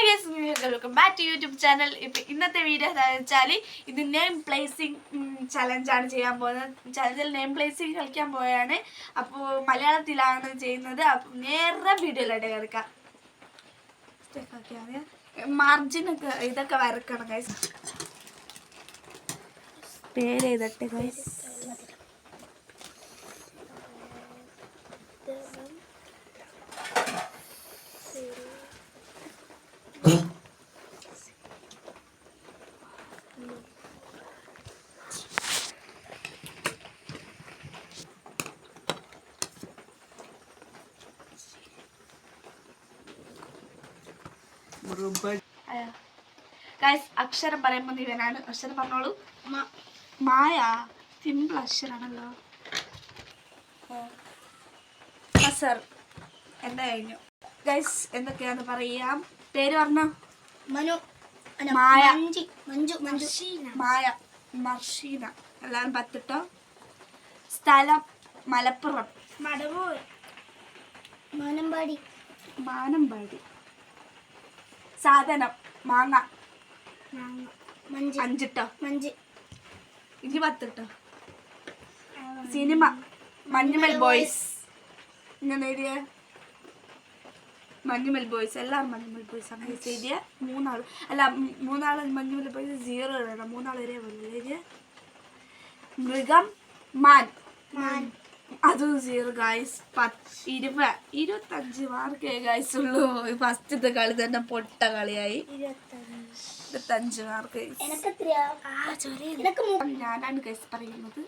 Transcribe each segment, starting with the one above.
Hi guys, welcome back to YouTube channel. ഇപ്പം ഇന്നത്തെ video എന്താണെന്ന് വെച്ചാൽ ഇത് നെയിം പ്ലേസിങ് ചലഞ്ചാണ് ചെയ്യാൻ പോകുന്നത്. ചലഞ്ചിൽ നെയിം പ്ലേസിങ് കളിക്കാൻ പോയാണ്. അപ്പോൾ മലയാളത്തിലാണ് ചെയ്യുന്നത്. അപ്പം നേരെ വീഡിയോയിലായിട്ട് കിടക്കാം. മാർജിനൊക്കെ ഇതൊക്കെ വരക്കണം ഗൈസ്. പേര് ചെയ്തിട്ട് ഗൈസ്. ഗൈസ്, അക്ഷരം പറയുമ്പോൾ ഇവനാണ്. അക്ഷരം പറഞ്ഞോളൂ. മായ. സിമ്പിൾ അക്ഷരാണല്ലോ. സർ എന്താ കഴിഞ്ഞു ഗൈസ്. എന്തൊക്കെയാന്ന് പറയാം. പേര് പറഞ്ഞോ. മനു, മായ, മഞ്ജു, മായ, മർഷീന. എല്ലാവരും പത്തിട്ടോ. സ്ഥലം മലപ്പുറം. മടവൂർ, മാനമ്പാടി, മാനമ്പാടി. സാധനം മാങ്ങ. മഞ്ച്, 5 ട്ടോ. മഞ്ച്, ഇനി 10 ട്ടോ. Cinema Manjummel boys. ഇങ്ങനെ എഴുതിയ മഞ്ഞുമൽ ബോയ്സ്. എല്ലാവരും മഞ്ഞുമൽ ബോയ്സ് ആണ് എഴുതിയ. മൂന്നാള് മഞ്ഞുമൽ ബോയ്സ് 0 ഇടണം. 3 ഒരേ പോലെ എഴുതിയ. മൃഗം മാൻ. അതും 0 ഗായ്സ്. 25 മാർക്കേ ഗായ്സ് ഉള്ളൂ. ഫസ്റ്റത്തെ കളി തന്നെ പൊട്ട കളിയായി. 25 മാർക്ക്. ഞാനാണ് ഗൈസ് പറയുന്നത്.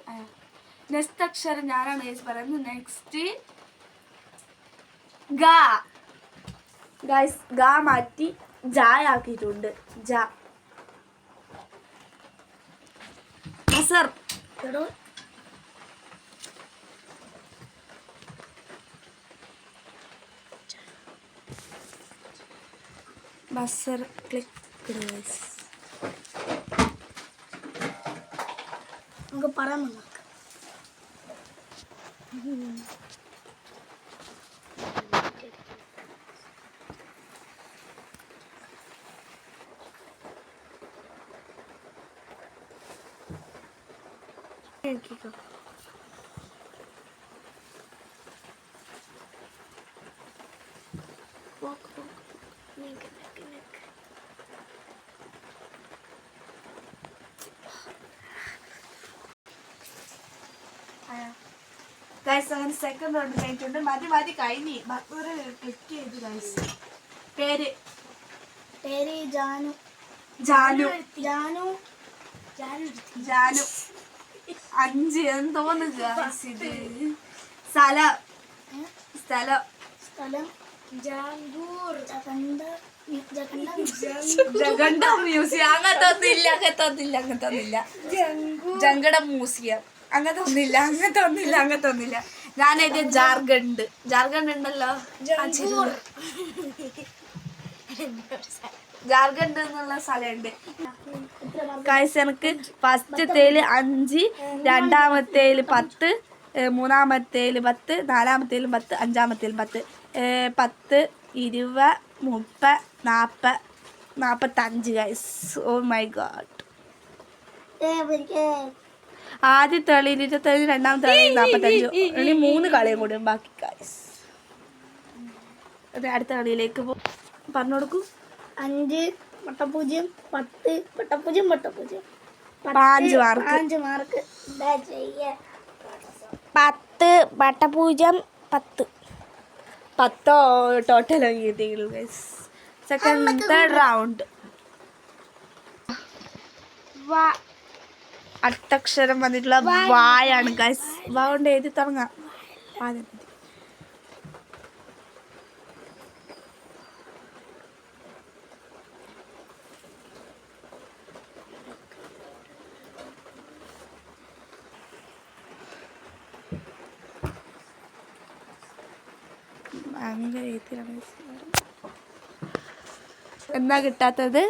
നെക്സ്റ്റ് അക്ഷരം ഞാനാണ് ഗൈസ് പറയുന്നത്. നെക്സ്റ്റ് ഗ. ഗൈസ് ഗ മാറ്റി ജായ ആക്കിയിട്ടുണ്ട്. ജ. അസർ. ബസർ. ക്ലിക്ക്. നമുക്ക് പറയാൻ ഗൈസ് അങ്ങനെ സെക്കൻഡ് റൗണ്ട് കഴിഞ്ഞിട്ടുണ്ട്. മതി കഴിഞ്ഞ് ക്ലിക്ക് ചെയ്ത് ഗൈസ്. പേര് ജാനു, ജാനു. ജാനു, 5 എന്തോന്ന് ഗൈസ് ഇത്. സ്ഥലം സ്ഥലം ജാങ്കൂർ, ജഗണ്ട മ്യൂസിയം. അങ്ങനത്തെ ഒന്നില്ല. ജങ്കട മ്യൂസിയം. അങ്ങനത്തെ ഒന്നില്ല. ഞാൻ എഴുതിയ ജാർഖണ്ഡ് ഉണ്ടല്ലോ. ജാർഖണ്ഡ് എന്നുള്ള സ്ഥലമുണ്ട് ഗൈസ്. എനിക്ക് ഫസ്റ്റത്തേല് 5, രണ്ടാമത്തേല് 10, മൂന്നാമത്തേല് 10, നാലാമത്തേലും 10, അഞ്ചാമത്തേലും 10, 10, 20, 30, 40, 45 ഗൈസ്. Oh my god. ആദ്യത്തെ കളി 27, രണ്ടാമത്തെ കളി 45. ഇനി 3 കളിയും കൂടി ബാക്കി ഗൈസ്. അടുത്ത കളിയിലേക്ക് പറഞ്ഞു കൊടുക്കൂ. 5 വട്ടപ്പൂജ്യം 10 വട്ടപ്പൂജ്യം 5 മാർക്ക്. 10 വട്ടപൂജ്യം 10 ടോട്ടൽ കിട്ടിയുള്ളൂ ഗൈസ്. Third round. അടുത്തക്ഷരം വന്നിട്ടുള്ള വായാണ് ഗൈസ്. വാ കൊണ്ട് എഴുതി തുടങ്ങാം. എന്നാ കിട്ടാത്തത്?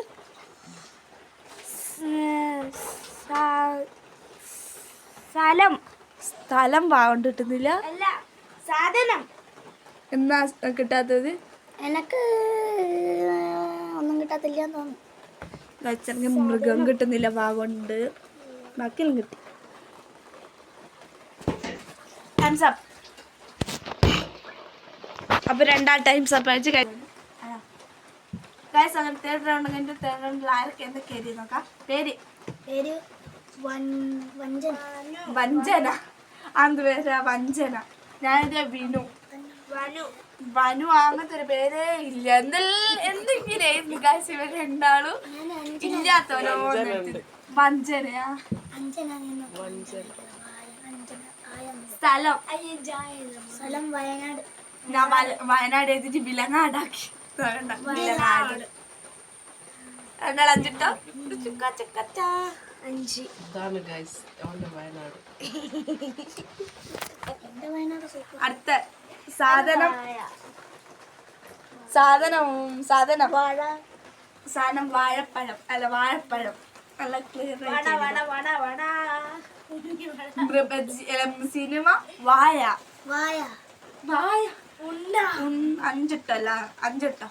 സ്ഥലം വാണ്ട് കിട്ടുന്നില്ല. സാധനം എന്നാ കിട്ടാത്തത്? എനിക്ക് ഒന്നും കിട്ടത്തില്ലെന്ന് തോന്നുന്നു. അച്ഛനക്ക് മൃഗം കിട്ടുന്നില്ല ഭാഗമുണ്ട്, ബാക്കിയെല്ലാം കിട്ടി. Times up. അപ്പൊ രണ്ടാം ടൈംസ് അപ്പ് വെച്ച് കഴിഞ്ഞു. അങ്ങനെ തേർഡ് റൗണ്ട് കഴിഞ്ഞിട്ട് തേർഡ് റൗണ്ടിൽ ആരൊക്കെ എന്തൊക്കെ എഴുതി നോക്കാം. പേര് പേര് വഞ്ചന. വഞ്ചന. അത് പേരാ വഞ്ചന. ഞാനെഴുതിയ വിനു. വനു അങ്ങനത്തെ ഒരു പേരേ ഇല്ല. എന്തെങ്കിലും എഴുതി കാശ് ഇവർ രണ്ടാളും ഇല്ലാത്തവരോ. വഞ്ചനയാ. സ്ഥലം വയനാട്. ഞാൻ വയനാട് എഴുതിട്ട് വിലങ്ങാടാക്കി. വിലങ്ങാട്. രണ്ടാൾ അഞ്ചിട്ടോ. 5. ഇതാണ് ഗൈസ് അവന്റെ വയനാട്. എന്റെ വയനാട് സൂപ്പർ. അടുത്ത സാധനം. സാധനം സാധനം വാഴപ്പഴം. അല്ല വാഴപ്പഴം. നല്ല ക്ലിയർ. സിനിമ വായ. വായ. വായ. 5 അഞ്ചിട്ടോ.